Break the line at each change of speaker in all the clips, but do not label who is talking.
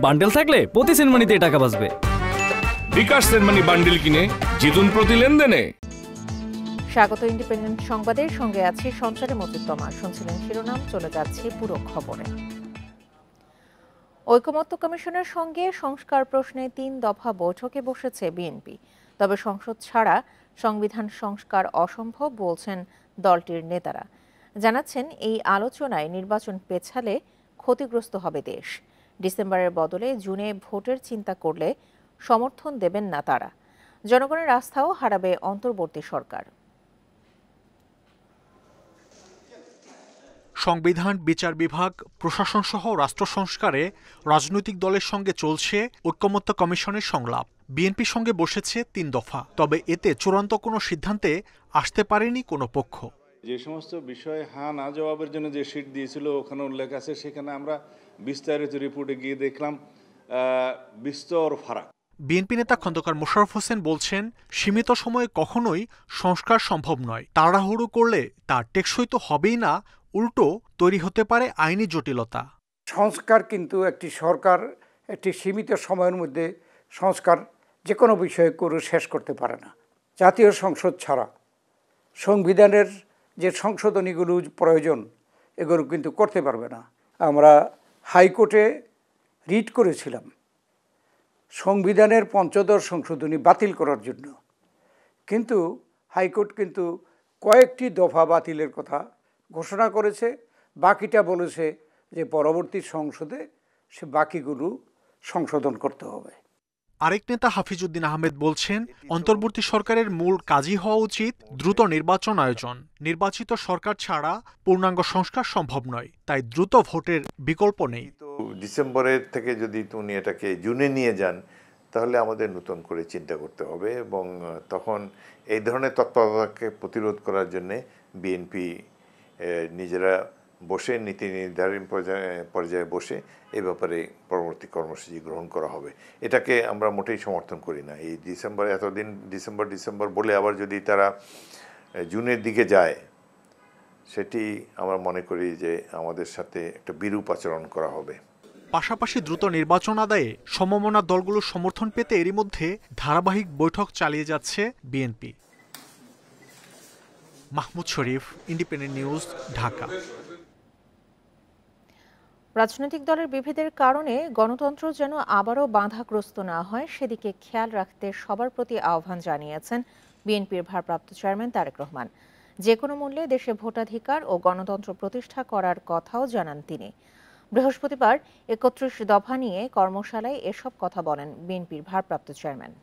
Bundle থাকলে প্রতি সেনমানিতে টাকা বাঁচবে।
বিকাশ সেনমানি বান্ডেল কিনে জিতুন প্রতি লেনদেনে।
স্বাগত ইন্ডিপেন্ডেন্ট সংবাদের সঙ্গে আছে সঞ্চারে মতিউত্তমা। শুনছিলেন শিরোনাম, চলে যাচ্ছে পুরো খবরে। ঐকমত্য কমিশনের সঙ্গে সংস্কার প্রশ্নে 3 দফা বৈঠকে বসেছে বিএনপি। তবে সংসদ ছাড়া সংবিধান সংস্কার অসম্ভব বলছেন দলটির নেতারা। জানাচ্ছেন, এই আলোচনায় নির্বাচন পেছালে ক্ষতিগ্রস্ত হবে দেশ। ডিসেম্বরের বদলে জুনে ভোটের চিন্তা করলে সমর্থন দেবেন না তারা। জনগণের আস্থাও হারাবে অন্তর্বর্তী সরকার।
সংবিধান, বিচার বিভাগ, প্রশাসন সহ রাষ্ট্র সংস্কারে রাজনৈতিক দলের সঙ্গে চলছে ঐকমত্য কমিশনের সংলাপ। বিএনপির সঙ্গে বসেছে 3 দফা। তবে এতে চূড়ান্ত কোনো সিদ্ধান্তে আসতে পারেনি কোনো পক্ষ।
যে সমস্ত বিষয়ে হ্যাঁ না জবাবের জন্য যে শীট দিয়েছিল ওখানে উল্লেখ আছে, সেখানে আমরা বিস্তারিত রিপোর্টে গিয়ে দেখলাম বিস্তর ফারাক।
বিএনপি নেতা খন্দকার মোশাররফ হোসেন বলছেন, সীমিত সময়ে কখনোই সংস্কার সম্ভব নয়। তাড়াহুড়ো করলে তা টেকসই তো হবেই না, উল্টো তৈরি হতে পারে আইনি জটিলতা।
সংস্কার কিন্তু একটি সরকার একটি সীমিত সময়ের মধ্যে সংস্কার যে কোনো বিষয়ে করে শেষ করতে পারে না। জাতীয় সংসদ ছাড়া সংবিধানের যে সংশোধনীগুলো প্রয়োজন এগুলো কিন্তু করতে পারবে না। আমরা হাইকোর্টে রিট করেছিলাম সংবিধানের ৫ম সংশোধনী বাতিল করার জন্য, কিন্তু হাইকোর্ট কিন্তু কয়েকটি দফা বাতিলের কথা ঘোষণা করেছে। বাকিটা বলেছে যে পরবর্তী সংসদে সে বাকিগুলো সংশোধন করতে হবে।
আরেক নেতা হাফিজউদ্দিন আহমেদ বলছেন, অন্তর্বর্তী সরকারের মূল কাজই হওয়া উচিত দ্রুত নির্বাচন আয়োজন। নির্বাচিত সরকার ছাড়া পূর্ণাঙ্গ সংস্কার সম্ভব নয়, তাই দ্রুত ভোটের বিকল্প নেই।
ডিসেম্বরের থেকে যদি উনি এটাকে জুনে নিয়ে যান, তাহলে আমাদের নতুন করে চিন্তা করতে হবে এবং তখন এই ধরনের তৎপরতাকে প্রতিরোধ করার জন্যে বিএনপি নিজেরা বসে নীতি নির্ধারণ পর্যায়ে বসে এই ব্যাপারে পরবর্তী কর্মসূচি গ্রহণ করা হবে। এটাকে আমরা মোটেই সমর্থন করি না। এই ডিসেম্বর, এতদিন ডিসেম্বর বলে আবার যদি তারা জুনের দিকে যায়, সেটি আমরা মনে করি যে আমাদের সাথে একটা বিরূপ আচরণ করা হবে।
পাশাপাশি দ্রুত নির্বাচন আদায়ে সমমনা দলগুলোর সমর্থন পেতে এরই মধ্যে ধারাবাহিক বৈঠক চালিয়ে যাচ্ছে বিএনপি। মাহমুদ শরীফ, ইন্ডিপেন্ডেন্ট নিউজ, ঢাকা।
রাজনৈতিক দলের বিভেদের কারণে গণতন্ত্র যেন আবারও বাধাগ্রস্ত না হয় সেদিকে খেয়াল রাখতে সবার প্রতি আহ্বান জানিয়েছেন বিএনপির ভারপ্রাপ্ত চেয়ারম্যান তারেক রহমান। যে কোনো মূল্যে দেশে ভোটাধিকার ও গণতন্ত্র প্রতিষ্ঠা করার কথাও জানান তিনি। বৃহস্পতিবার ৩১ দফা নিয়ে কর্মশালায় এসব কথা বলেন বিএনপির ভারপ্রাপ্ত চেয়ারম্যান।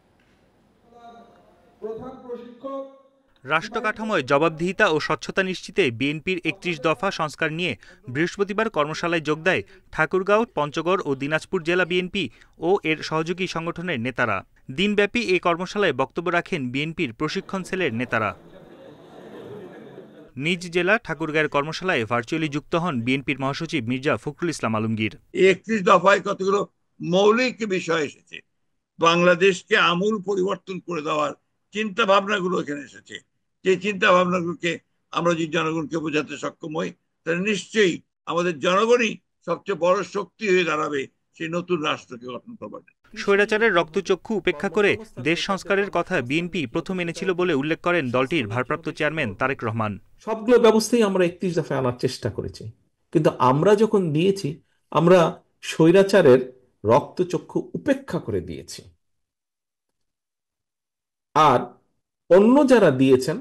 রাষ্ট্র কাঠামোয় জবাবদিহিতা ও স্বচ্ছতা নিশ্চিতে বিএনপির ৩১ দফা সংস্কার নিয়ে বৃহস্পতিবার কর্মশালায় যোগ দেয় ঠাকুরগাঁও, পঞ্চগড় ও দিনাজপুর জেলা বিএনপি ও এর সহযোগী সংগঠনের নেতারা। দিনব্যাপী এই কর্মশালায় বক্তব্য রাখেন বিএনপির প্রশিক্ষণ সেলের নেতারা। নিজ জেলা ঠাকুরগাঁয়ের কর্মশালায় ভার্চুয়ালি যুক্ত হন বিএনপির মহাসচিব মির্জা ফখরুল ইসলাম আলমগীর।
৩১ দফায় কতগুলো মৌলিক বিষয় এসেছে, বাংলাদেশকে আমূল পরিবর্তন করে দেওয়ার চিন্তা ভাবনাগুলো এখানে এসেছে। যে চিন্তা ভাবনাগুলোকে আমরা যদি জনগণকে বোঝাতে সক্ষম হই, তাহলে নিশ্চয়ই আমাদের জনগণই সবচেয়ে বড় শক্তি হয়ে দাঁড়াবে সেই নতুন রাষ্ট্রকে গঠন করবার।
স্বৈরাচারের রক্তচক্ষু উপেক্ষা করে দেশ সংস্কারের কথা বিএনপি প্রথম এনেছিল বলে উল্লেখ করেন দলটির ভারপ্রাপ্ত চেয়ারম্যান তারেক রহমান।
সবগুলো ব্যবস্থাই আমরা ৩১ দফায় আনার চেষ্টা করেছি, কিন্তু আমরা যখন দিয়েছি আমরা স্বৈরাচারের রক্তচক্ষু উপেক্ষা করে দিয়েছি। আর অন্য যারা দিয়েছেন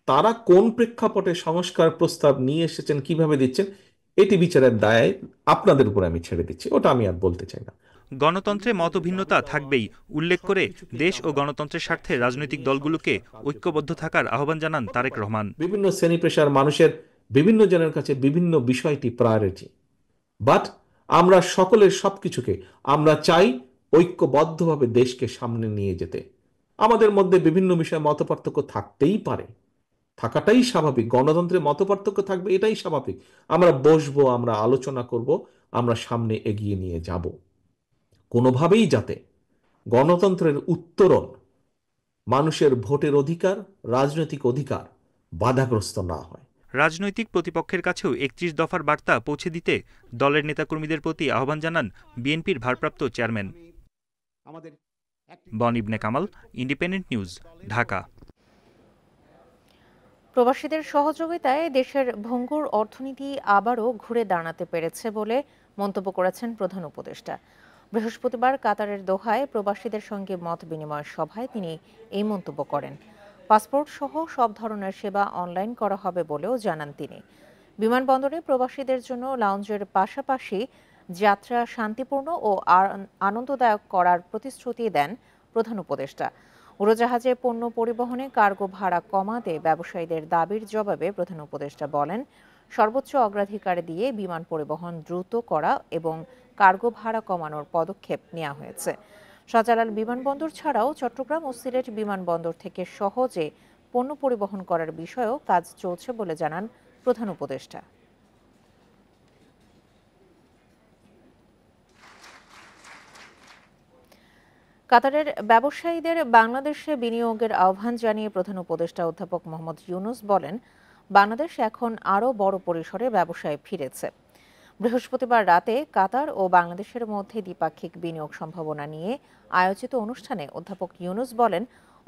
তারা কোন প্রেক্ষাপটে সংস্কার প্রস্তাব নিয়ে এসেছেন, কিভাবে দিচ্ছেন, এটি বিচারের দায় আপনাদের উপর আমি ছেড়ে দিচ্ছি, ওটা আমি আর বলতে চাই না।
গণতন্ত্রে মতভিন্নতা থাকবেই উল্লেখ করে দেশ ও গণতন্ত্রের স্বার্থে রাজনৈতিক দলগুলোকে ঐক্যবদ্ধ থাকার আহ্বান জানান তারেক রহমান।
বিভিন্ন শ্রেণী পেশার মানুষের বিভিন্ন জনের কাছে বিভিন্ন বিষয়টি প্রায়োরিটি, বাট আমরা সকলের সবকিছুকে আমরা চাই ঐক্যবদ্ধভাবে দেশকে সামনে নিয়ে যেতে। আমাদের মধ্যে বিভিন্ন বিষয়ে মতপার্থক্য থাকতেই পারে, থাকাটাই স্বাভাবিক। গণতন্ত্রে মতপার্থক্য থাকবে, এটাই স্বাভাবিক। আমরা বসবো, আমরা আলোচনা করব, আমরা সামনে এগিয়ে নিয়ে যাব। কোনোভাবেই যাতে গণতন্ত্রের উত্তরণ, মানুষের ভোটের অধিকার, রাজনৈতিক অধিকার বাধাগ্রস্ত না হয়।
রাজনৈতিক প্রতিপক্ষের কাছেও ৩১ দফার বার্তা পৌঁছে দিতে দলের নেতাকর্মীদের প্রতি আহ্বান জানান বিএনপির ভারপ্রাপ্ত চেয়ারম্যান। বন ইবনে কামাল, ইন্ডিপেন্ডেন্ট নিউজ, ঢাকা।
প্রবাসীদের সহযোগিতায় দেশের ভঙ্গুর অর্থনীতি আবারও ঘুরে দাঁড়াতে পেরেছে বলে মন্তব্য করেছেন প্রধান উপদেষ্টা। বৃহস্পতিবার কাতারের দোহায় প্রবাসীদের সঙ্গে মত বিনিময় সভায় তিনি এই মন্তব্য করেন। পাসপোর্ট সহ সব ধরনের সেবা অনলাইন করা হবে বলেও জানান তিনি। বিমানবন্দরে প্রবাসীদের জন্য লাউঞ্জের পাশাপাশি যাত্রা শান্তিপূর্ণ ও আনন্দদায়ক করার প্রতিশ্রুতি দেন প্রধান উপদেষ্টা। উড়োজাহাজে পণ্য পরিবহনে কার্গো ভাড়া কমাতে ব্যবসায়ীদের দাবির জবাবে প্রধান উপদেষ্টা বলেন, সর্বোচ্চ অগ্রাধিকার দিয়ে বিমান পরিবহন দ্রুত করা এবং কার্গো ভাড়া কমানোর পদক্ষেপ নেওয়া হয়েছে। শাহজালাল বিমানবন্দর ছাড়াও চট্টগ্রাম ও সিলেট বিমানবন্দর থেকে সহজে পণ্য পরিবহন করার বিষয়েও কাজ চলছে বলে জানান প্রধান উপদেষ্টা। কাতারের ব্যবসায়ীদের বাংলাদেশে বিনিয়োগের আহ্বান জানিয়ে প্রধান উপদেষ্টা অধ্যাপক মোহাম্মদ ইউনূস বলেন, বাংলাদেশ এখন আরও বড় পরিসরে ব্যবসায় ফিরেছে। বৃহস্পতিবার রাতে কাতার ও বাংলাদেশের মধ্যে দ্বিপাক্ষিক বিনিয়োগ সম্ভাবনা নিয়ে আয়োজিত অনুষ্ঠানে অধ্যাপক ইউনূস বলেন,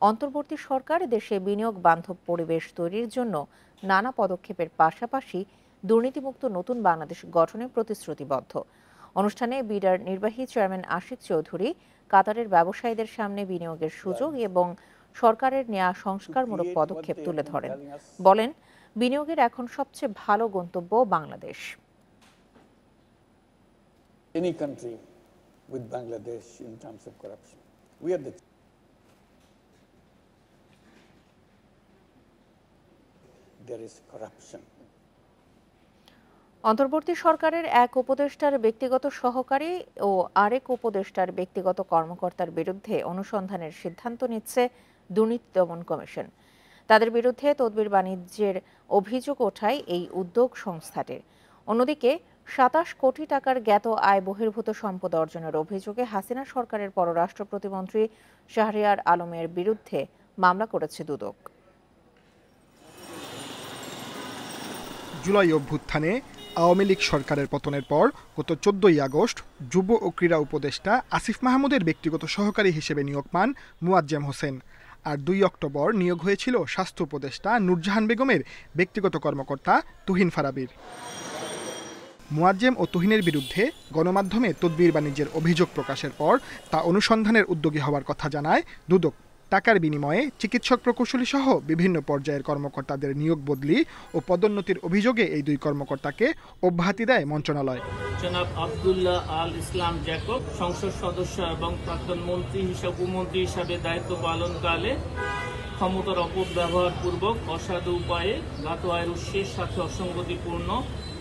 অন্তর্বর্তী সরকার দেশে বিনিয়োগ বান্ধব পরিবেশ তৈরির জন্য নানা পদক্ষেপের পাশাপাশি দুর্নীতিমুক্ত নতুন বাংলাদেশ গঠনে প্রতিশ্রুতিবদ্ধ। অনুষ্ঠানে বিডার নির্বাহী চেয়ারম্যান আশিক চৌধুরী কাতারের ব্যবসায়ীদের সামনে বিনিয়োগের সুযোগ এবং সরকারের নেওয়া সংস্কারমূলক পদক্ষেপ তুলে ধরেন। বলেন, বিনিয়োগের এখন সবচেয়ে ভালো গন্তব্য Bangladesh.
Any country with Bangladesh in terms of corruption. We are there is corruption.
অন্তর্বর্তী সরকারের এক উপদেষ্টার ব্যক্তিগত সহকারী ও আরেক উপদেষ্টার ব্যক্তিগত কর্মকর্তার বিরুদ্ধে অনুসন্ধানের সিদ্ধান্ত নিচ্ছে দুর্নীতি দমন কমিশন। তাদের বিরুদ্ধে তদবির বাণিজ্যের অভিযোগ ওঠায় এই উদ্যোগ সংস্থাটির। অন্যদিকে ২৭ কোটি টাকার জ্ঞাত আয় বহির্ভূত সম্পদ অর্জনের অভিযোগে হাসিনা সরকারের পররাষ্ট্র প্রতিমন্ত্রী শাহরিয়ার আলমের বিরুদ্ধে মামলা করেছে দুদক।
জুলাই অভ্যুত্থানে আওয়ামী লীগ সরকারের পতনের পর গত ১৪ই আগস্ট যুব ও ক্রীড়া উপদেষ্টা আসিফ মাহমুদের ব্যক্তিগত সহকারী হিসেবে নিয়োগ পান মুয়াজ্জেম হোসেন। আর ২ অক্টোবর নিয়োগ হয়েছিল স্বাস্থ্য উপদেষ্টা নূরজাহান বেগমের ব্যক্তিগত কর্মকর্তা তুহিন ফারাবীর। মুয়াজ্জেম ও তুহিনের বিরুদ্ধে গণমাধ্যমে তদবির বাণিজ্যের অভিযোগ প্রকাশের পর তা অনুসন্ধানের উদ্যোগী হওয়ার কথা জানায় দুদক। টাকার বিনিময়ে চিকিৎসক প্রকৌশলী সহ বিভিন্ন পর্যায়ের কর্মকর্তাদের নিয়োগ বদলি ও পদোন্নতির অভিযোগে এই ২ কর্মকর্তাকে অব্যাহতি দেয় মন্ত্রণালয়।
জনাব আব্দুল্লাহ আল ইসলাম জ্যাকব সংসদ সদস্য এবং প্রাক্তন মন্ত্রী উপমন্ত্রী হিসাবে দায়িত্ব পালনকালে ক্ষমতার অপব্যবহার পূর্বক অসাধু উপায়ে জ্ঞাত আয়ের উৎসের সাথে অসঙ্গতিপূর্ণ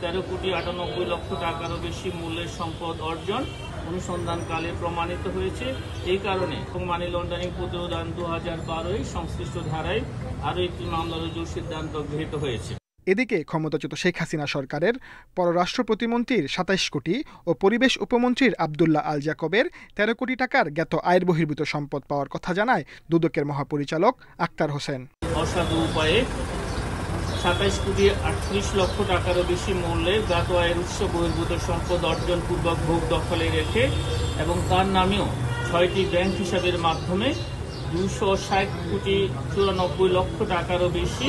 ১৩ কোটি ৯৮ লক্ষ টাকারও বেশি মূল্যের সম্পদ অর্জন অনুসন্ধানকালে প্রমাণিত হয়েছে। এই কারণে মানি লন্ডারিং প্রতিরোধ আইন ২০১২ সংশ্লিষ্ট ধারায় আরও একটি মামলা রুজুর সিদ্ধান্ত গৃহীত হয়েছে।
এদিকে ক্ষমতাচ্যুত শেখ হাসিনা সরকারের পররাষ্ট্র প্রতিমন্ত্রীর ২৭ কোটি ও পরিবেশ উপমন্ত্রীর আব্দুল্লাহ আল জাকবের ১৩ কোটি টাকার জ্ঞাত আয়ের বহির্ভূত সম্পদ পাওয়ার কথা জানায় দুদকের মহাপরিচালক আক্তার হোসেন।
অসাধু উপায়ে ২৭ কোটি ৩৮ লক্ষ টাকারও বেশি মূল্যের জ্ঞাত আয়ের উৎস বহির্ভূত সম্পদ অর্জন পূর্বক ভোগ দখলে রেখে এবং তার নামেও ৬টি ব্যাংক হিসাবের মাধ্যমে ২৬০ কোটি ৯৪ লক্ষ টাকারও বেশি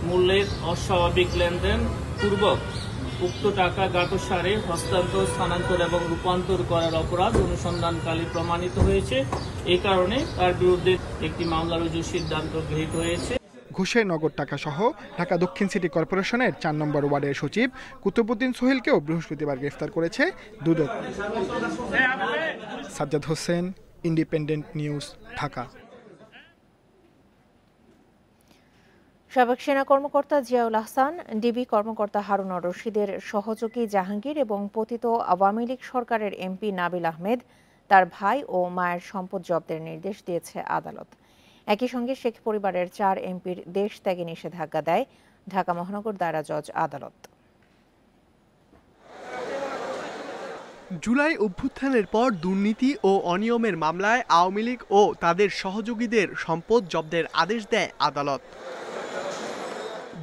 মূল্যের অস্বাভাবিক লেনদেন পূর্বক উক্ত টাকা জ্ঞাতসারে হস্তান্তর, স্থানান্তর এবং রূপান্তর করার অপরাধ অনুসন্ধানকালে প্রমাণিত হয়েছে। এই কারণে তার বিরুদ্ধে একটি মামলা রুজুর সিদ্ধান্ত গৃহীত হয়েছে।
ঘুষে নগদ টাকা সহ ঢাকা দক্ষিণ সিটি কর্পোরেশনের ৪ নম্বর ওয়ার্ডের সচিব কুতুবুদ্দিন সোহেলকেও বৃহস্পতিবার গ্রেফতার করেছে দুদক। Sajjad Hossain, Independent News, Dhaka.
সাবেক সেনা কর্মকর্তা জিয়াউল আহসান, ডিবি কর্মকর্তা হারুনুর রশিদের সহযোগী জাহাঙ্গীর এবং পতিত আওয়ামী লীগ সরকারের এমপি নাবিল আহমেদ তার ভাই ও মায়ের সম্পদ জব্দের নির্দেশ দিয়েছে আদালত। একই সঙ্গে শেখ পরিবারের ৪ এমপির দেশ ত্যাগে নিষেধাজ্ঞা দেয় ঢাকা মহানগর দায়রা জজ আদালত।
জুলাই অভ্যুত্থানের পর দুর্নীতি ও অনিয়মের মামলায় আওয়ামী লীগ ও তাদের সহযোগীদের সম্পদ জব্দের আদেশ দেয় আদালত।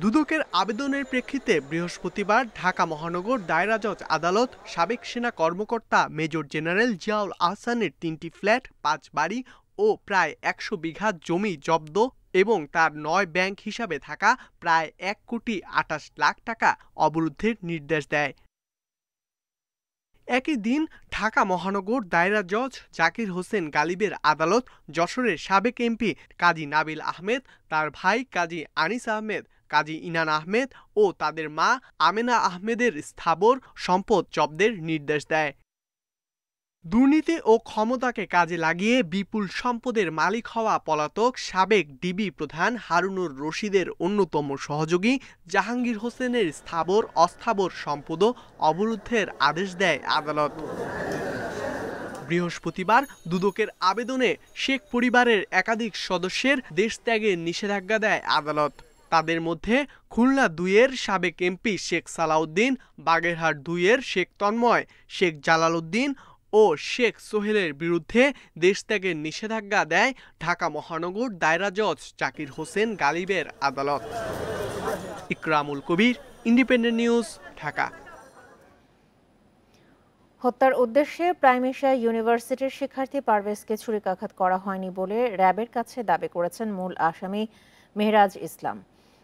দুদকের আবেদনের প্রেক্ষিতে বৃহস্পতিবার ঢাকা মহানগর দায়রা জজ আদালত সাবেক সেনা কর্মকর্তা মেজর জেনারেল জিয়াউল আহসানের 3টি ফ্ল্যাট, 5 বাড়ি ও প্রায় 100 বিঘা জমি জব্দ এবং তার 9 ব্যাংক হিসাবে থাকা প্রায় 1,28,00,000 টাকা অবরুদ্ধের নির্দেশ দেয়। একই দিন ঢাকা মহানগর দায়রা জজ জাকির হোসেন গালিবের আদালত যশোরের সাবেক এমপি কাজী নাবিল আহমেদ, তার ভাই কাজী আনিস আহমেদ, কাজী ইনান আহমেদ ও তাদের মা আমেনা আহমেদের স্থাবর সম্পদ জব্দের নির্দেশ দেয়। দুর্নীতি ও ক্ষমতাকে কাজে লাগিয়ে বিপুল সম্পদের মালিক হওয়া পলাতক সাবেক ডিবি প্রধান হারুনুর রশিদের অন্যতম সহযোগী জাহাঙ্গীর হোসেনের স্থাবর অস্থাবর সম্পদও অবরুদ্ধের আদেশ দেয় আদালত। বৃহস্পতিবার দুদকের আবেদনে শেখ পরিবারের একাধিক সদস্যের দেশত্যাগের নিষেধাজ্ঞা দেয় আদালত। তাদের মধ্যে খুলনা 2-এর সাবেক এমপি শেখ সালাউদ্দিন, বাগেরহাট 2-এর শেখ তন্ময়, শেখ জালালউদ্দিন ও শেখ সোহেলের বিরুদ্ধে দেশত্যাগের নিষেধাজ্ঞা দেয় ঢাকা মহানগর দায়রা জজ জাকির হোসেন গালিবের আদালত। ইকরামুল কবির, ইন্ডিপেন্ডেন্ট নিউজ, ঢাকা।
হত্যার উদ্দেশ্যে প্রাইম এশিয়া ইউনিভার্সিটির শিক্ষার্থী পারভেজকে ছুরিকাঘাত করা হয়নি বলে র্যাবের কাছে দাবি করেছেন মূল আসামি মেহরাজ ইসলাম।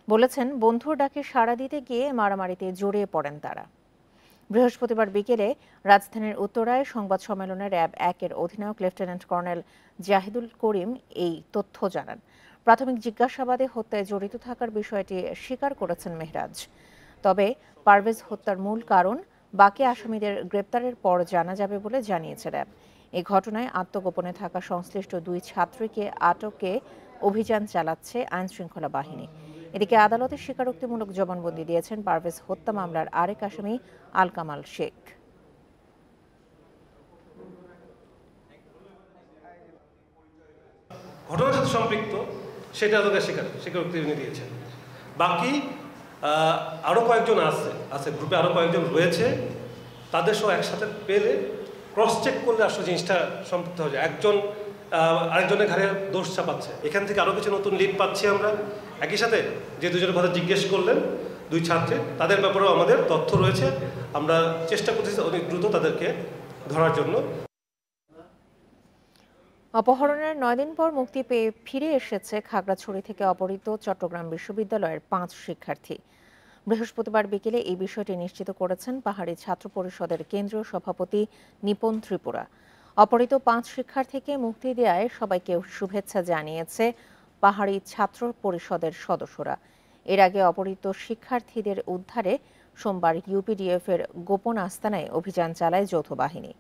বলেছেন, বন্ধুর ডাকে সাড়া দিতে গিয়ে মারামারিতে জড়িয়ে পড়েন তারা। বৃহস্পতিবার বিকেলে রাজধানীর উত্তরায় সংবাদ সম্মেলনে র্যাব 1-এর অধিনায়ক লেফটেন্যান্ট কর্নেল জাহিদুল করিম এই তথ্য জানান। প্রাথমিক জিজ্ঞাসাবাদে হত্যায় জড়িত থাকার বিষয়টি স্বীকার করেছেন মেহরাজ। তবে পারভেজ হত্যার মূল কারণ বাকি আসামিদের গ্রেপ্তারের পর জানা যাবে বলে জানিয়েছে র্যাব। এই ঘটনায় আত্মগোপনে থাকা সংশ্লিষ্ট 2 ছাত্রীকে আটকে অভিযান চালাচ্ছে আইনশৃঙ্খলা বাহিনী। এদিকে আদালতে স্বীকারোক্তিমূলক জবানবন্দি দিয়েছেন পারভেজ হত্যা মামলার আরেক আসামি আল কামাল শেখ।
ঘটনার সাথে সম্পৃক্ত সেটা তাদের স্বীকারোক্তি দিয়েছেন। বাকি আরও কয়েকজন আছে গ্রুপে আরও কয়েকজন রয়েছে, তাদের সহ একসাথে পেলে ক্রস চেক করলে আসলে জিনিসটা সম্পৃক্ত হয়ে যায়। একজন আরেকজনের ঘাড়ে দোষ চাপাচ্ছে, এখান থেকে আরও কিছু নতুন লিড পাচ্ছি আমরা। একই সাথে যে দুজনের কথা জিজ্ঞেস করলেন 2 ছাত্রী, তাদের ব্যাপারেও আমাদের তথ্য রয়েছে। আমরা চেষ্টা করতেছি অনেক দ্রুত তাদেরকে ধরার জন্য।
অপহরণের 9 দিন পর মুক্তি পেয়ে ফিরে এসেছে খাগড়াছড়ি থেকে অপহৃত চট্টগ্রাম বিশ্ববিদ্যালয়ের 5 শিক্ষার্থী। বৃহস্পতিবার বিকেলে এই বিষয়টি নিশ্চিত করেছেন পাহাড়ি ছাত্র পরিষদের কেন্দ্রীয় সভাপতি নিপন ত্রিপুরা। অপহৃত 5 শিক্ষার্থীকে মুক্তি দেওয়ায় সবাইকে শুভেচ্ছা জানিয়েছে পাহাড়ি ছাত্র পরিষদের সদস্যরা। এর আগে অপহৃত শিক্ষার্থীদের উদ্ধারে সোমবার ইউপিডিএফ-এর গোপন আস্তানায় অভিযান চালায় যৌথ বাহিনী।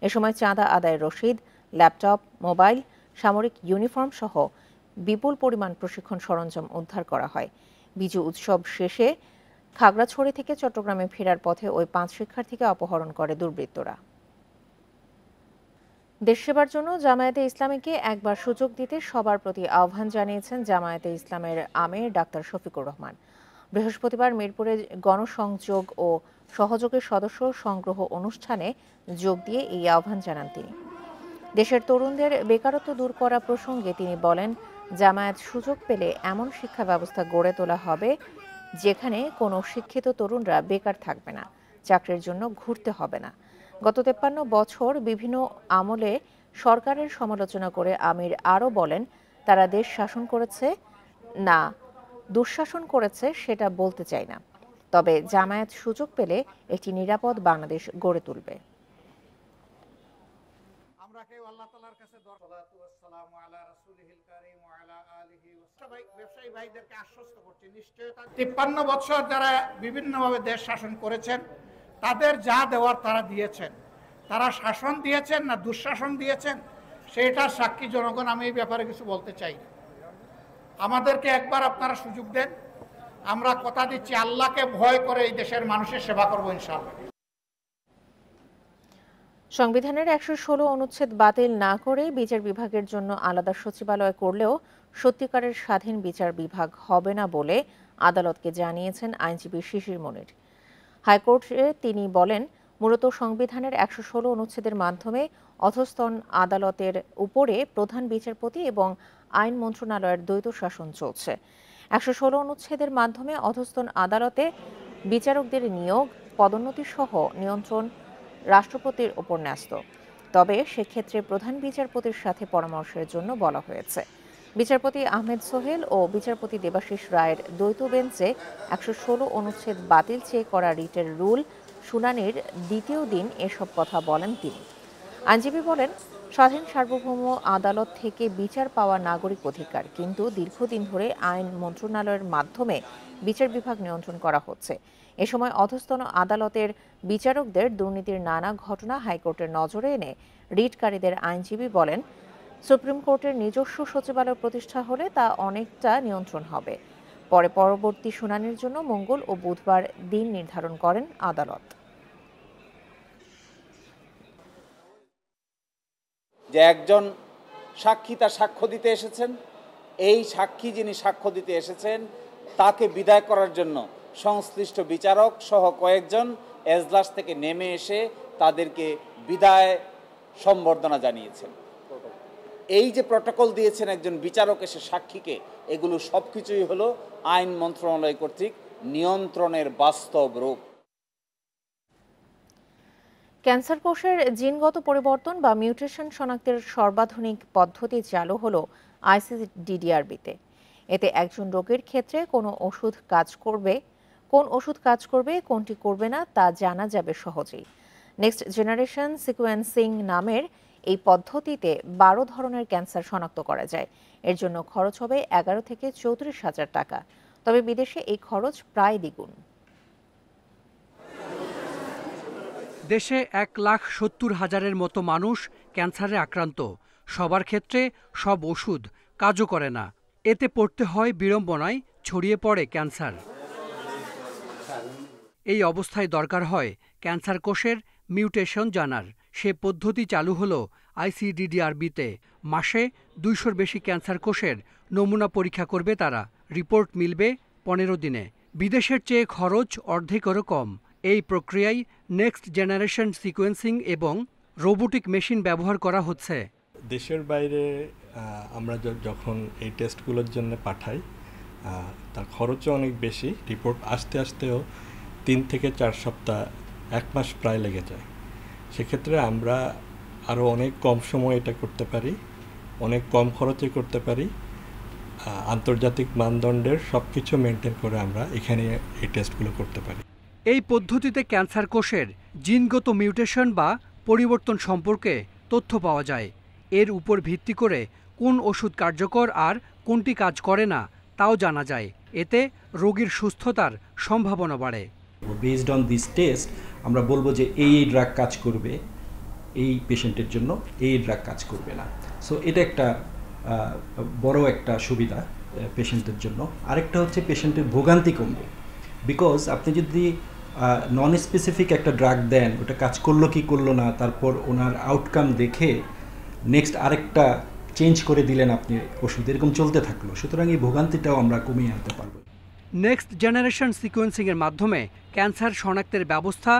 এ সময় চাঁদা আদায়ের রসিদ, ল্যাপটপ, মোবাইল, সামরিক ইউনিফর্ম সহ বিপুল পরিমাণ প্রশিক্ষণ সরঞ্জাম উদ্ধার করা হয়। বিজু উৎসব শেষে খাগড়াছড়ি থেকে চট্টগ্রামে ফেরার পথে ওই 5 শিক্ষার্থীকে অপহরণ করে দুর্বৃত্তরা। দেশ সেবার জন্য জামায়াতে ইসলামীকে একবার সুযোগ দিতে সবার প্রতি আহ্বান জানিয়েছেন জামায়াতে ইসলামের আমির ডাক্তার শফিকুর রহমান। বৃহস্পতিবার মিরপুরে গণসংযোগ ও সহযোগের সদস্য সংগ্রহ অনুষ্ঠানে যোগ দিয়ে এই আহ্বান জানান তিনি। দেশের তরুণদের বেকারত্ব দূর করা প্রসঙ্গে তিনি বলেন, জামায়াত সুযোগ পেলে এমন শিক্ষা ব্যবস্থা গড়ে তোলা হবে যেখানে কোনো শিক্ষিত তরুণরা বেকার থাকবে না, চাকরির জন্য ঘুরতে হবে না। গত 53 বছর বিভিন্ন আমলে সরকারের সমালোচনা করে আমির আরও বলেন, তারা দেশ শাসন করেছে না দুঃশাসন করেছে সেটা বলতে চাই না, তবে জামায়াত সুযোগ পেলে একটি নিরাপদ বাংলাদেশ গড়ে তুলবে।
ব্যবসায়ী ভাইদেরকে আশ্বস্ত করছি, নিশ্চয়তা 53 বছর যারা বিভিন্নভাবে দেশ শাসন করেছেন তাদের যা দেওয়ার তারা দিয়েছেন। তারা শাসন দিয়েছেন না দুঃশাসন দিয়েছেন সেটার সাক্ষী জনগণ। আমি এই ব্যাপারে কিছু বলতে চাই না। আমাদেরকে একবার আপনারা সুযোগ দেন, আমরা কথা দিচ্ছি আল্লাহকে ভয় করে এই দেশের মানুষের সেবা করব ইনশাআল্লাহ।
সংবিধানের 116 অনুচ্ছেদ বাতিল না করে বিচার বিভাগের জন্য আলাদা সচিবালয় করলেও সত্যিকারের স্বাধীন বিচার বিভাগ হবে না বলে আদালতকে জানিয়েছেন আইনজীবী শিশির মনির। হাইকোর্টে তিনি বলেন, মূলত সংবিধানের 116 অনুচ্ছেদের মাধ্যমে অধস্তন আদালতের উপরে প্রধান বিচারপতি এবং আইন মন্ত্রণালয়ের দ্বৈত শাসন চলছে। 116 অনুচ্ছেদের মাধ্যমে অধস্তন আদালতে বিচারকদের নিয়োগ, পদোন্নতি সহ নিয়ন্ত্রণ রাষ্ট্রপতির উপর ন্যস্ত। তবে সেক্ষেত্রে প্রধান বিচারপতির সাথে পরামর্শের জন্য বলা হয়েছে। বিচারপতি আহমেদ সোহেল ও বিচারপতি দেবাশিস রায়ের দ্বৈত বেঞ্চে 116 অনুচ্ছেদ বাতিল চেয়ে করা রিটের রুল শুনানির দ্বিতীয় দিন এসব কথা বলেন তিনি। আইনজীবী বলেন, স্বাধীন সার্বভৌম আদালত থেকে বিচার পাওয়া নাগরিক অধিকার, কিন্তু দীর্ঘদিন ধরে আইন মন্ত্রণালয়ের মাধ্যমে বিচার বিভাগ নিয়ন্ত্রণ করা হচ্ছে। এ সময় অধস্তন আদালতের বিচারকদের দুর্নীতির নানা ঘটনা হাইকোর্টের নজরে এনে রিটকারীদের আইনজীবী বলেন, সুপ্রিম কোর্টের নিজস্ব সচিবালয় প্রতিষ্ঠা হলে তা অনেকটা নিয়ন্ত্রণ হবে। পরে পরবর্তী শুনানির জন্য মঙ্গল ও বুধবার দিন নির্ধারণ করেন আদালত।
যে একজন সাক্ষী তার সাক্ষ্য দিতে এসেছেন, এই সাক্ষী যিনি সাক্ষ্য দিতে এসেছেন তাকে বিদায় করার জন্য সংশ্লিষ্ট বিচারক সহ কয়েকজন এজলাস থেকে নেমে এসে তাদেরকে বিদায় সম্বর্ধনা জানিয়েছেন। এই যে প্রটোকল দিয়েছেন একজন বিচারক এসে সাক্ষীকে, এগুলো সব কিছুই হলো আইন মন্ত্রণালয় কর্তৃক নিয়ন্ত্রণের বাস্তব রূপ।
ক্যান্সার কোষের জিনগত পরিবর্তন বা মিউটেশন শনাক্তের সর্বাধুনিক পদ্ধতি চালু হলো আইসিডিডিআরবিতে। এতে একজন রোগীর ক্ষেত্রে কোন ওষুধ কাজ করবে, কোনটি করবে না তা জানা যাবে সহজেই। নেক্সট জেনারেশন সিকোয়েন্সিং নামের এই পদ্ধতিতে 12 ধরনের ক্যান্সার শনাক্ত করা যায়। এর জন্য খরচ হবে 11 থেকে 34,000 টাকা। তবে বিদেশে এই খরচ প্রায় দ্বিগুণ।
দেশে 1,70,000-এর মতো মানুষ ক্যান্সারে আক্রান্ত। সবার ক্ষেত্রে সব ওষুধ কাজও করে না। এতে পড়তে হয় বিড়ম্বনায়, ছড়িয়ে পড়ে ক্যান্সার। এই অবস্থায় দরকার হয় ক্যান্সার কোষের মিউটেশন জানার। সে পদ্ধতি চালু হলো আইসিডিডিআরবিতে। মাসে 200-র বেশি ক্যান্সার কোষের নমুনা পরীক্ষা করবে তারা। রিপোর্ট মিলবে 15 দিনে। বিদেশের চেয়ে খরচ অর্ধেকেরও কম। এই প্রক্রিয়ায় নেক্সট জেনারেশন সিকোয়েন্সিং এবং রোবোটিক মেশিন ব্যবহার করা হচ্ছে।
দেশের বাইরে আমরা যখন এই টেস্টগুলোর জন্য পাঠাই, তার খরচও অনেক বেশি। রিপোর্ট আসতেও 3 থেকে 4 সপ্তাহ, 1 মাস প্রায় লেগে যায়। সেক্ষেত্রে আমরা আরও অনেক কম সময়ে এটা করতে পারি, অনেক কম খরচে করতে পারি। আন্তর্জাতিক মানদণ্ডের সব কিছু মেনটেন করে আমরা এখানে এই টেস্টগুলো করতে পারি।
এই পদ্ধতিতে ক্যান্সার কোষের জিনগত মিউটেশন বা পরিবর্তন সম্পর্কে তথ্য পাওয়া যায়। এর উপর ভিত্তি করে কোন ওষুধ কার্যকর আর কোনটি কাজ করে না তাও জানা যায়। এতে রোগীর সুস্থতার সম্ভাবনা বাড়ে।
বেসড অন দিস টেস্ট আমরা বলবো যে এই ড্রাগ কাজ করবে, এই পেশেন্টের জন্য এই ড্রাগ কাজ করবে না। সো এটা একটা বড় একটা সুবিধা পেশেন্টের জন্য। আরেকটা হচ্ছে পেশেন্টের ভোগান্তি কমবে। বিকজ আপনি যদি নন স্পেসিফিক একটা ড্রাগ দেন, ওটা কাজ করলো কি করলো না, তারপর ওনার আউটকাম দেখে নেক্সট আরেকটা চেঞ্জ করে দিলেন আপনি ওষুধ, এরকম চলতে থাকলো। সুতরাং এই ভোগান্তিটাও আমরা কমিয়ে আনতে পারবো।
নেক্সট জেনারেশন সিকোয়েন্সিংয়ের মাধ্যমে ক্যান্সার শনাক্তের ব্যবস্থা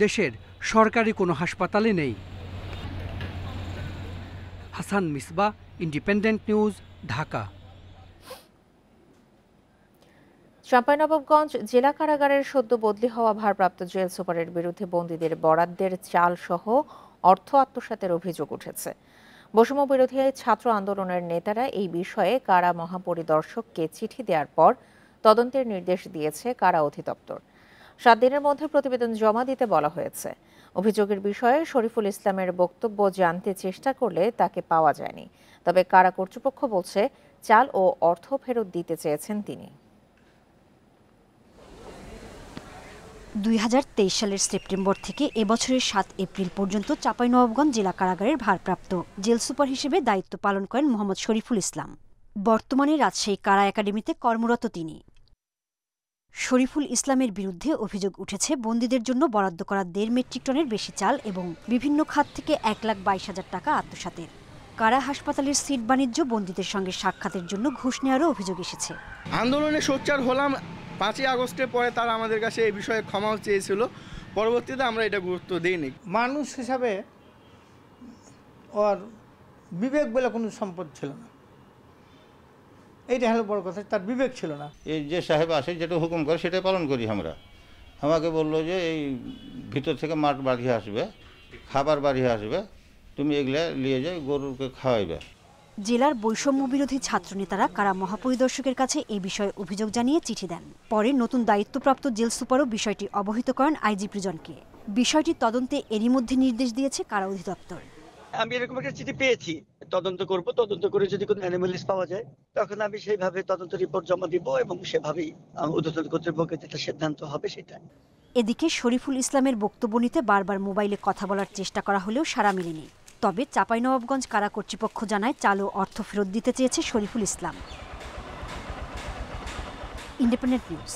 দেশের সরকারি কোনো হাসপাতালে নেই। Hasan Misba, Independent News, Dhaka.
চাঁপাইনবাবগঞ্জ জেলা কারাগারের সদ্য বদলি হওয়া ভারপ্রাপ্ত জেল সুপারের বিরুদ্ধে বন্দীদের বরাদ্দের চাল সহ অর্থ আত্মসাতের অভিযোগ উঠেছে। বৈষম্য বিরোধী ছাত্র আন্দোলনের নেতারা এই বিষয়ে কারা মহাপরিদর্শককে চিঠি দেওয়ার পর তদন্তের নির্দেশ দিয়েছে কারা অধিদপ্তর। 7 দিনের মধ্যে প্রতিবেদন জমা দিতে বলা হয়েছে। অভিযোগের বিষয়ে শরীফুল ইসলামের বক্তব্য জানতে চেষ্টা করলে তাকে পাওয়া যায়নি। তবে কারা কর্তৃপক্ষ বলছে চাল ও অর্থ ফেরত দিতে চেয়েছেন তিনি।
2023 সালের সেপ্টেম্বর থেকে এবছরের 7 এপ্রিল পর্যন্ত চাঁপাইনবাবগঞ্জ জেলা কারাগারের ভারপ্রাপ্ত জেল সুপার হিসেবে দায়িত্ব পালন করেন মোহাম্মদ শরীফুল ইসলাম। বর্তমানে রাজশাহী কারা একাডেমিতে কর্মরত তিনি। শরীফুল ইসলামের বিরুদ্ধে অভিযোগ উঠেছে বন্দীদের জন্য বরাদ্দ করা 1.5 মেট্রিক টনের বেশি চাল এবং বিভিন্ন খাত থেকে 1,22,000 টাকা আত্মসাতের। কারা হাসপাতালের সিট বাণিজ্য, বন্দীদের সঙ্গে সাক্ষাতের জন্য ঘুষ নেওয়ারও অভিযোগ এসেছে।
আন্দোলনে সোচ্চার হলাম 5ই আগস্টের পরে তারা আমাদের কাছে এই বিষয়ে ক্ষমাও চেয়েছিল। পরবর্তীতে আমরা এটা গুরুত্ব দিইনি।
মানুষ হিসাবে ওর বিবেক বলে কোনো সম্পদ ছিল না।
এইটা হলো বড় কথা, তার বিবেক ছিল না।
এই যে সাহেব আসে যেটা হুকুম করে সেটাই পালন করি আমরা। আমাকে বললো যে এই ভিতর থেকে মাঠ বাড়িয়ে আসবে, খাবার বাড়িয়ে আসবে, তুমি এগুলা নিয়ে যাই গরুকে খাওয়াইবে।
জেলার বৈষম্য বিরোধী ছাত্রনেতারা কারা মহাপরিদর্শকের কাছে এই বিষয়ে অভিযোগ জানিয়ে চিঠি দেন। পরে নতুন দায়িত্বপ্রাপ্ত জেল সুপারও বিষয়টি অবহিত করেন আইজি প্রিজনকে। বিষয়টি তদন্তে এরই মধ্যে নির্দেশ দিয়েছে কারা অধিদপ্তর।
আমি এরকম একটা চিঠি পেয়েছি, তদন্ত করব, তদন্ত করে যদি কোনো অ্যানোমালিস পাওয়া যায় তখন আমি সেইভাবে তদন্ত রিপোর্ট জমা দিব এবং সেভাবেই ঊর্ধ্বতন কর্তৃপক্ষের যেটা সিদ্ধান্ত হবে সেটা।
এদিকে শরীফুল ইসলামের বক্তব্য নিতে বারবার মোবাইলে কথা বলার চেষ্টা করা হলেও সাড়া মেলেনি। তবে চাঁপাইনবাবগঞ্জ কারা কর্তৃপক্ষ জানায় চাল ও অর্থ ফেরত দিতে চেয়েছে শরীফুল ইসলাম। Independent news.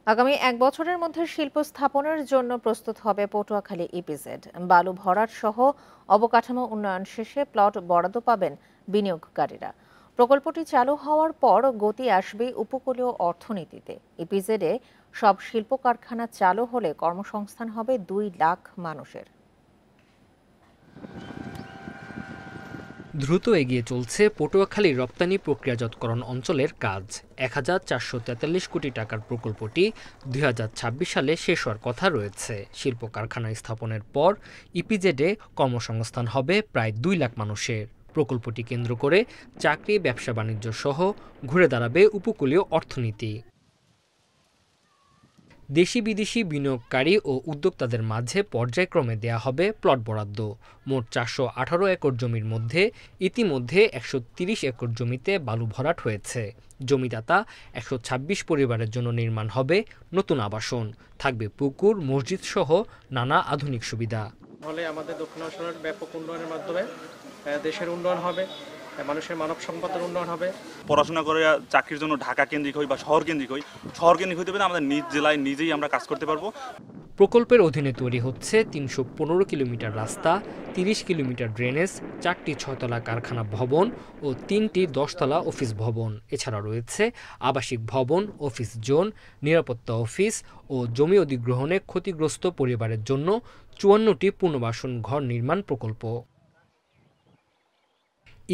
আগামী 1 বছরের মধ্যে শিল্প স্থাপনের জন্য প্রস্তুত হবে পটুয়াখালী ইপিজেড। বালু ভরাট সহ অবকাঠামো উন্নয়ন শেষে প্লট বরাদ্দ পাবেন বিনিয়োগকারীরা। প্রকল্পটি চালু হওয়ার পর গতি আসবে উপকূলীয় অর্থনীতিতে। ইপিজেডে সব শিল্প কারখানা চালু হলে কর্মসংস্থান হবে 2 লাখ মানুষের।
দ্রুত এগিয়ে চলছে পটুয়াখালী রপ্তানি প্রক্রিয়াজাতকরণ অঞ্চলের কাজ। 1443 কোটি টাকার প্রকল্পটি 2026 সালে শেষ হওয়ার কথা রয়েছে। শিল্প কারখানা স্থাপনের পর ইপিজেডে কর্মসংস্থান হবে প্রায় 2 লাখ মানুষের। প্রকল্পটি কেন্দ্র করে চাকরি, ব্যবসা বাণিজ্য সহ ঘুরে দাঁড়াবে উপকূলীয় অর্থনীতি। দেশি বিদেশি বিনিয়োগকারী ও উদ্যোক্তাদের মাঝে পর্যায়ক্রমে দেয়া হবে প্লট বরাদ্দ। মোট 418 একর জমির মধ্যে ইতিমধ্যে 130 একর জমিতে বালু ভরাট হয়েছে। জমিদাতা 126 পরিবারের জন্য নির্মাণ হবে নতুন আবাসন। থাকবে পুকুর, মসজিদ সহ নানা আধুনিক সুবিধা।
ফলে আমাদের দক্ষিণাঞ্চলের ব্যাপক উন্নয়নের মাধ্যমে দেশের উন্নয়ন হবে, মানুষের মানব সম্পদের উন্নয়ন হবে।
পড়াশোনা করে চাকরির জন্য ঢাকা কেন্দ্রিক হই বা শহর কেন্দ্রিক হই, শহর কেন্দ্রিক হইতে পারে আমাদের নিজ জেলায় নিজেই আমরা কাজ করতে পারবো।
প্রকল্পের অধীনে তৈরি হচ্ছে 315 কিলোমিটার রাস্তা, 30 কিলোমিটার ড্রেনেজ, 4টি 6তলা কারখানা ভবন ও 3টি 10তলা অফিস ভবন। এছাড়া রয়েছে আবাসিক ভবন, অফিস জোন, নিরাপত্তা অফিস ও জমি অধিগ্রহণে ক্ষতিগ্রস্ত পরিবারের জন্য 54টি পুনর্বাসন ঘর নির্মাণ প্রকল্প।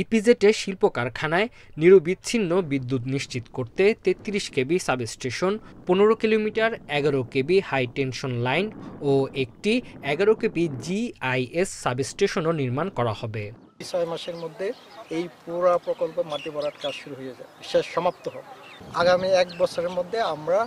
ইপিজেডে শিল্প কারখানায় নিরবিচ্ছিন্ন বিদ্যুৎ নিশ্চিত করতে 33 কেবি সাবস্টেশন, 15 কিলোমিটার 11 কেবি হাই টেনশন লাইন ও একটি 11 কেবি জিআইএস সাবস্টেশনও নির্মাণ করা হবে।
6 মাসের মধ্যে এই পুরো প্রকল্প মাটি ভরাট কাজ শুরু হয়ে যাবে, শেষ সমাপ্ত হবে। আগামী 1 বছরের মধ্যে আমরা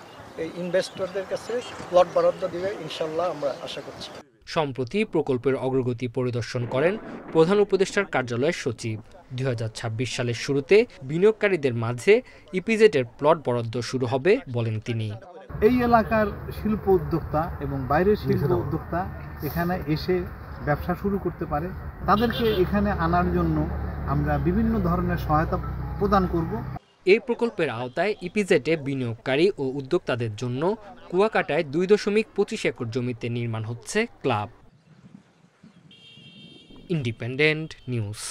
এই ইনভেস্টরদের কাছে প্লট বরাদ্দ দিবে ইনশাআল্লাহ, আমরা আশা করছি।
সম্প্রতি প্রকল্পের অগ্রগতি পরিদর্শন করেন প্রধান উপদেষ্টার কার্যালয়ের সচিব। 2026 সালের শুরুতে বিনিয়োগকারীদের মাঝে ইপিজেডের প্লট বরাদ্দ শুরু হবে বলেন তিনি।
এই এলাকার শিল্প উদ্যোক্তা এবং বাইরের শিল্প উদ্যোক্তা এখানে এসে ব্যবসা শুরু করতে পারে, তাদেরকে এখানে আনার জন্য আমরা বিভিন্ন ধরনের সহায়তা প্রদান করব।
এই প্রকল্পের আওতায় ইপিজেডে বিনিয়োগকারী ও উদ্যোক্তাদের জন্য কুয়াকাটায় 2.25 একর জমিতে নির্মাণ হচ্ছে ক্লাব। Independent news.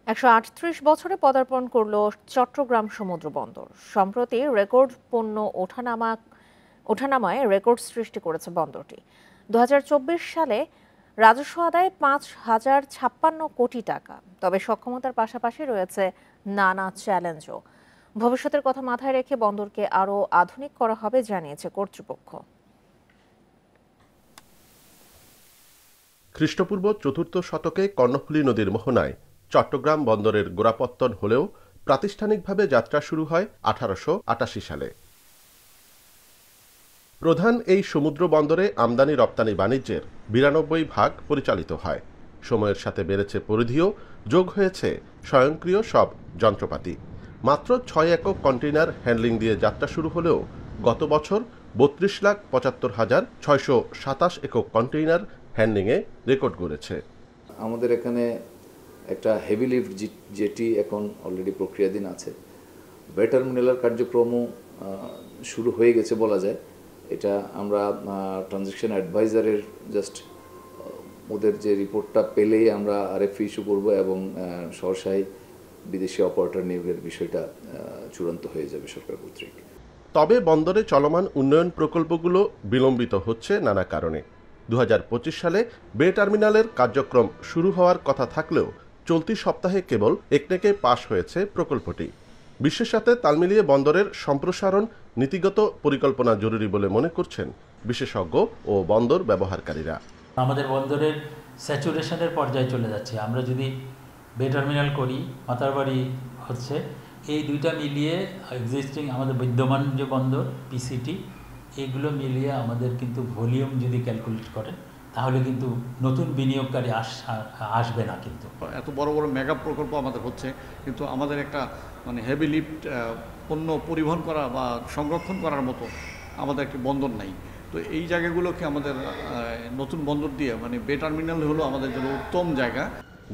138 বছরে পদার্পণ করল চট্টগ্রাম সমুদ্র বন্দর। সম্প্রতি রেকর্ড পণ্য ওঠানামায় রেকর্ড সৃষ্টি করেছে বন্দরটি। 2024 সালে রাজস্ব আদায় 5,056 কোটি টাকা। তবে সক্ষমতার পাশাপাশি রয়েছে নানা চ্যালেঞ্জও। ভবিষ্যতের কথা মাথায় রেখে বন্দরকে আরও আধুনিক করা হবে জানিয়েছে কর্তৃপক্ষ।
খ্রিস্টপূর্ব 4র্থ শতকে কর্ণফুলী নদীর মোহনায় চট্টগ্রাম বন্দরের গোড়াপত্তন হলেও প্রাতিষ্ঠানিকভাবে যাত্রা শুরু হয় 1888 সালে। প্রধান এই সমুদ্র বন্দরে আমদানি রপ্তানি বাণিজ্যের 92% পরিচালিত হয়। সময়ের সাথে বেড়েছে পরিধিও, যোগ হয়েছে স্বয়ংক্রিয় সব যন্ত্রপাতি। মাত্র 6 একক কন্টেইনার হ্যান্ডলিং দিয়ে যাত্রা শুরু হলেও গত বছর 32,75,627 একক কন্টেইনার হ্যান্ডলিংয়ে রেকর্ড গড়েছে।
আমাদের এখানে একটা হেভি লিফট জেটি এখন অলরেডি প্রক্রিয়াধীন আছে। বে টার্মিনালের কার্যক্রমও শুরু হয়ে গেছে বলা যায়। এটা আমরা ট্রানজ্যাকশন অ্যাডভাইজারের জাস্ট ওদের যে রিপোর্টটা পেলেই আমরা আরএফপি ইস্যু করব এবং সরসাই বিদেশি অপারেটর নিয়োগের বিষয়টা চূড়ান্ত হয়ে যাবে সরকার কর্তৃক।
তবে বন্দরে চলমান উন্নয়ন প্রকল্পগুলো বিলম্বিত হচ্ছে নানা কারণে। 2025 সালে বে টার্মিনালের কার্যক্রম শুরু হওয়ার কথা থাকলেও চলতি সপ্তাহে কেবল একনেকে পাশ হয়েছে প্রকল্পটি। বিশ্বের সাথে তাল মিলিয়ে বন্দরের সম্প্রসারণ নীতিগত পরিকল্পনা জরুরি বলে মনে করছেন বিশেষজ্ঞ ও বন্দর ব্যবহারকারীরা।
আমাদের বন্দরের স্যাচুরেশনের পর্যায়ে চলে যাচ্ছে। আমরা যদি বে টার্মিনাল করি, মাতারবাড়ি হচ্ছে, এই দুইটা মিলিয়ে এক্সিস্টিং আমাদের বিদ্যমান যে বন্দর পিসিটি, এইগুলো মিলিয়ে আমাদের কিন্তু ভলিউম যদি ক্যালকুলেট করেন তাহলে কিন্তু নতুন বিনিয়োগকারী আসবে না। কিন্তু
এত বড় বড় মেগা প্রকল্প আমাদের হচ্ছে, কিন্তু আমাদের একটা হেভি লিফট পণ্য পরিবহন করা বা সংরক্ষণ করার মতো আমাদের একটি বন্দর নাই। তো এই জায়গাগুলোকে আমাদের নতুন বন্দর দিয়ে বে টার্মিনাল হলো আমাদের জন্য উত্তম জায়গা।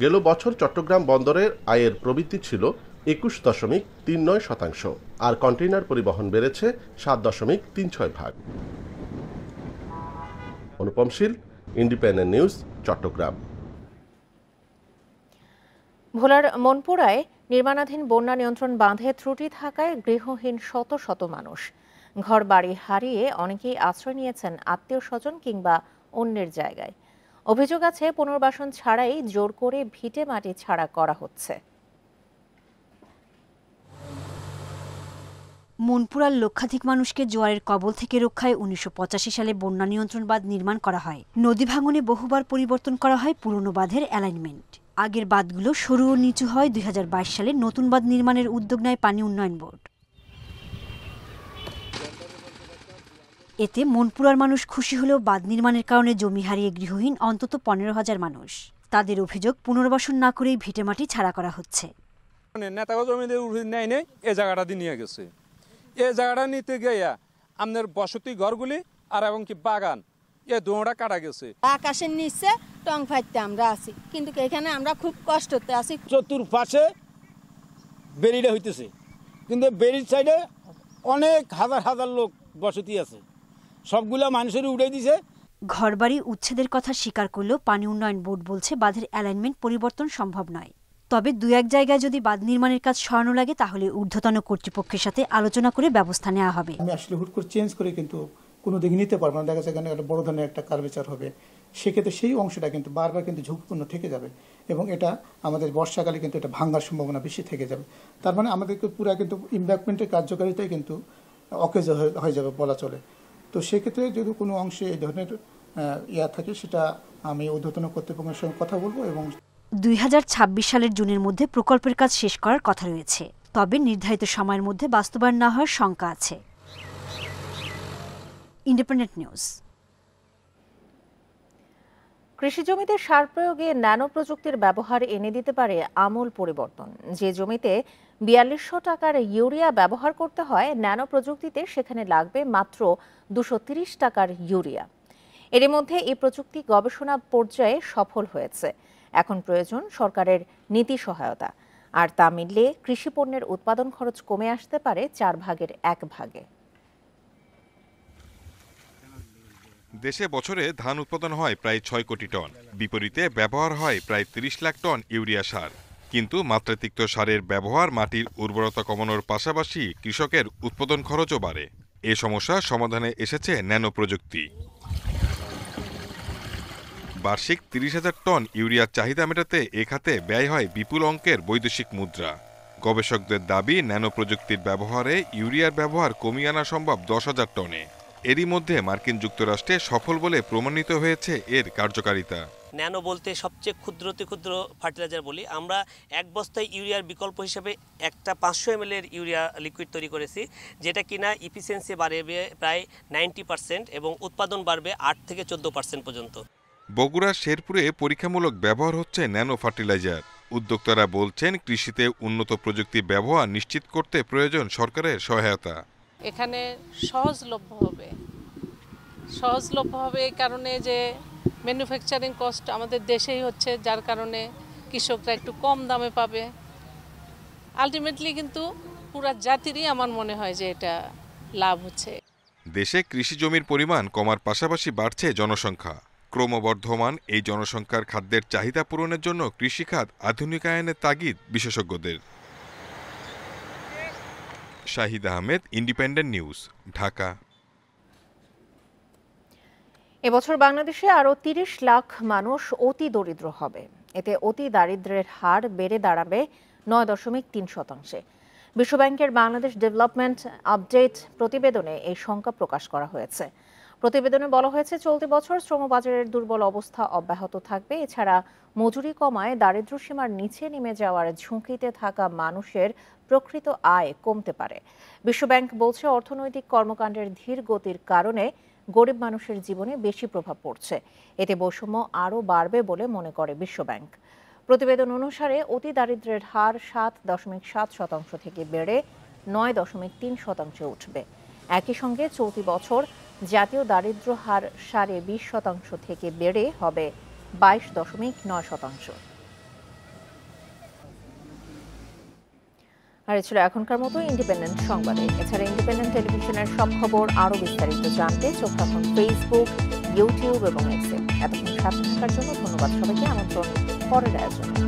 গেল বছর চট্টগ্রাম বন্দরের আয়ের প্রবৃদ্ধি ছিল 21.39%, আর কন্টেইনার পরিবহন বেড়েছে 7.36%। অনুপম শীল, ইন্ডিপেন্ডেন্ট নিউজ, চট্টগ্রাম।
ভোলার মনপুরায় নির্মাণাধীন বন্যা নিয়ন্ত্রণ বাঁধে ত্রুটি থাকায় গৃহহীন শত শত মানুষ। ঘর বাড়ি হারিয়ে অনেকেই আশ্রয় নিয়েছেন আত্মীয় স্বজন কিংবা অন্যের জায়গায়। অভিযোগ আছে পুনর্বাসন ছাড়াই জোর করে ভিটে মাটি ছাড়া করা হচ্ছে।
মনপুরার লক্ষাধিক মানুষকে জোয়ারের কবল থেকে রক্ষায় ১৯৮৫ সালে বন্যা নিয়ন্ত্রণ বাঁধ নির্মাণ করা হয়। নদী ভাঙনে বহুবার পরিবর্তন করা হয় পুরনো বাঁধের অ্যালাইনমেন্ট। আগের বাঁধগুলো সরু ও নিচু হয়। ২০২২ সালে নতুন বাঁধ নির্মাণের উদ্যোগ নেয় পানি উন্নয়ন বোর্ড। এতে মনপুরার মানুষ খুশি হলেও বাঁধ নির্মাণের কারণে জমি হারিয়ে গৃহহীন অন্তত ১৫,০০০ মানুষ। তাদের অভিযোগ পুনর্বাসন না করেই ভিটেমাটি ছাড়া করা হচ্ছে।
নেতাগো জমিদের নেয় নেই এ জায়গাটা দিয়ে নিয়ে গেছে। এই জায়গাটা নিতে গিয়া আমাদের বসতি ঘরগুলি আর এবং কি বাগান এ দুটা কাটা গেছে।
আকাশের নিচে টং ফাইতে আমরা আছি, কিন্তু এখানে আমরা খুব কষ্টতে আছি।
চতুর্পাশে বেরিটা হইতেছে, কিন্তু বেরির সাইডে অনেক হাজার হাজার লোক বসতি আছে, সবগুলা মানুষের উড়ে দিছে।
ঘরবাড়ি উচ্ছেদের কথা স্বীকার করলেও পানি উন্নয়ন বোর্ড বলছে বাঁধের অ্যালাইনমেন্ট পরিবর্তন সম্ভব নয়। তবে দু এক জায়গায় যদি বাঁধ নির্মাণের কাজ সরানো লাগে তাহলে ঊর্ধ্বতন কর্তৃপক্ষের সাথে আলোচনা করে ব্যবস্থা নেওয়া হবে।
আমি আসলে হুট করে চেঞ্জ করে কিন্তু কোনো দিকে নিতে পারবো না। দেখা যাচ্ছে এখানে একটা বড় ধরনের একটা কার্ভেচার হবে, সেক্ষেত্রে সেই অংশটা কিন্তু বারবার কিন্তু ঝুঁকিপূর্ণ থেকে যাবে এবং এটা আমাদের বর্ষাকালে কিন্তু এটা ভাঙার সম্ভাবনা বেশি থেকে যাবে। তার মানে আমাদেরকে পুরো কিন্তু ইমব্যাঙ্কমেন্টের কার্যকারিতাই কিন্তু অকেজ হয়ে যাবে বলা চলে। তো সেক্ষেত্রে যদি কোনো অংশে এই ধরনের থাকে সেটা আমি ঊর্ধ্বতন কর্তৃপক্ষের সঙ্গে কথা বলবো। এবং
২০২৬ সালের জুনের মধ্যে প্রকল্পের কাজ শেষ করার কথা রয়েছে, তবে নির্ধারিত সময়ের মধ্যে বাস্তবায়ন না হওয়ার শঙ্কা আছে। Independent news.
কৃষি জমিতে সার প্রয়োগে ন্যানো প্রযুক্তির ব্যবহার এনে দিতে পারে আমূল পরিবর্তন। যে জমিতে ৪২০০ টাকার ইউরিয়া ব্যবহার করতে হয়, ন্যানো প্রযুক্তিতে সেখানে লাগবে মাত্র ২৩০ টাকার ইউরিয়া। এর মধ্যে এই প্রযুক্তি গবেষণা পর্যায়ে সফল হয়েছে। এখন প্রয়োজন সরকারের নীতি সহায়তা, আর তা মিললে কৃষি পণ্যের উৎপাদন খরচ কমে আসতে পারে 1/4।
দেশে বছরে ধান উৎপাদন হয় প্রায় ৬ কোটি টন, বিপরীতে ব্যবহার হয় প্রায় ৩০ লাখ টন ইউরিয়া সার। কিন্তু মাত্রাতিরিক্ত সারের ব্যবহার মাটির উর্বরতা কমানোর পাশাপাশি কৃষকের উৎপাদন খরচও বাড়ে। এ সমস্যা সমাধানে এসেছে ন্যানো প্রযুক্তি। বার্ষিক ৩০,০০০ টন ইউরিয়ার চাহিদা মেটাতে এ খাতে ব্যয় হয় বিপুল অঙ্কের বৈদেশিক মুদ্রা। গবেষকদের দাবি, ন্যানো প্রযুক্তির ব্যবহারে ইউরিয়ার ব্যবহার কমিয়ে আনা সম্ভব ১০,০০০ টনে। এরই মধ্যে মার্কিন যুক্তরাষ্ট্রে সফল বলে প্রমাণিত হয়েছে এর কার্যকারিতা।
ন্যানো বলতে সবচেয়ে ক্ষুদ্রতে ক্ষুদ্র ফার্টিলাইজার বলি। আমরা এক বস্তায় ইউরিয়ার বিকল্প হিসেবে একটা ৫০০ ml এর ইউরিয়া লিকুইড তৈরি করেছি, যেটা কিনা ইফিসিয়েন্সি বাড়বে প্রায় 90% এবং উৎপাদন বাড়বে ৮ থেকে 14% পর্যন্ত।
বগুড়ার শেরপুরে পরীক্ষামূলক ব্যবহার হচ্ছে ন্যানো ফার্টিলাইজার। উদ্যোক্তারা বলছেন, কৃষিতে উন্নত প্রযুক্তি ব্যবহার নিশ্চিত করতে প্রয়োজন সরকারের সহায়তা।
এখানে সহজলভ্য হবে এই কারণে যে ম্যানুফ্যাকচারিং কস্ট আমাদের দেশেই হচ্ছে, যার কারণে কৃষকরা একটু কম দামে পাবে। আলটিমেটলি কিন্তু পুরো জাতিরই আমার মনে হয় যে এটা লাভ হচ্ছে।
দেশে কৃষি জমির পরিমাণ কমার পাশাপাশি বাড়ছে জনসংখ্যা। ক্রমবর্ধমান এই জনসংখ্যার খাদ্যের চাহিদা পূরণের জন্য কৃষিখাত আধুনিকায়নের তাগিদ বিশেষজ্ঞদের। Shahid Ahmed, independent News, Dhaka.
এবছর বাংলাদেশে আরও ৩০ লাখ মানুষ অতি দরিদ্র হবে। এতে অতি দারিদ্র্যের হার বেড়ে দাঁড়াবে 9.3%। বিশ্বব্যাংকের বাংলাদেশ ডেভেলপমেন্ট আপডেট প্রতিবেদনে এই সংখ্যা প্রকাশ করা হয়েছে। প্রতিবেদনে বলা হয়েছে, চলতি বছর শ্রমবাজারের দুর্বল অবস্থা অব্যাহত থাকবে। এছাড়া মজুরি কমায় দারিদ্র্য সীমার নিচে নেমে যাওয়ার ঝুঁকিতে থাকা মানুষের প্রকৃত আয় কমতে পারে। বিশ্বব্যাংক বলছে, অর্থনৈতিক কর্মকাণ্ডের ধীর গতির কারণে গরিব মানুষের জীবনে বেশি প্রভাব পড়ছে। এতে বৈষম্য আরও বাড়বে বলে মনে করে বিশ্বব্যাংক। প্রতিবেদন অনুসারে অতি দারিদ্র্যের হার 7.7% থেকে বেড়ে 9.3% উঠবে। একই সঙ্গে চলতি বছর জাতীয় দারিদ্র্য হার 20.5% থেকে বেড়ে হবে 22.9%। আর ছিল এখনকার মতো ইন্ডিপেন্ডেন্ট সংবাদে। এছাড়া ইন্ডিপেন্ডেন্ট টেলিভিশনের সব খবর আরও বিস্তারিত জানতে চোখ রাখুন ফেসবুক, ইউটিউব এবং এক্সে। এতক্ষণ সাথে থাকার জন্য ধন্যবাদ সবাইকে। আমন্ত্রণ পরের আয়োজনে।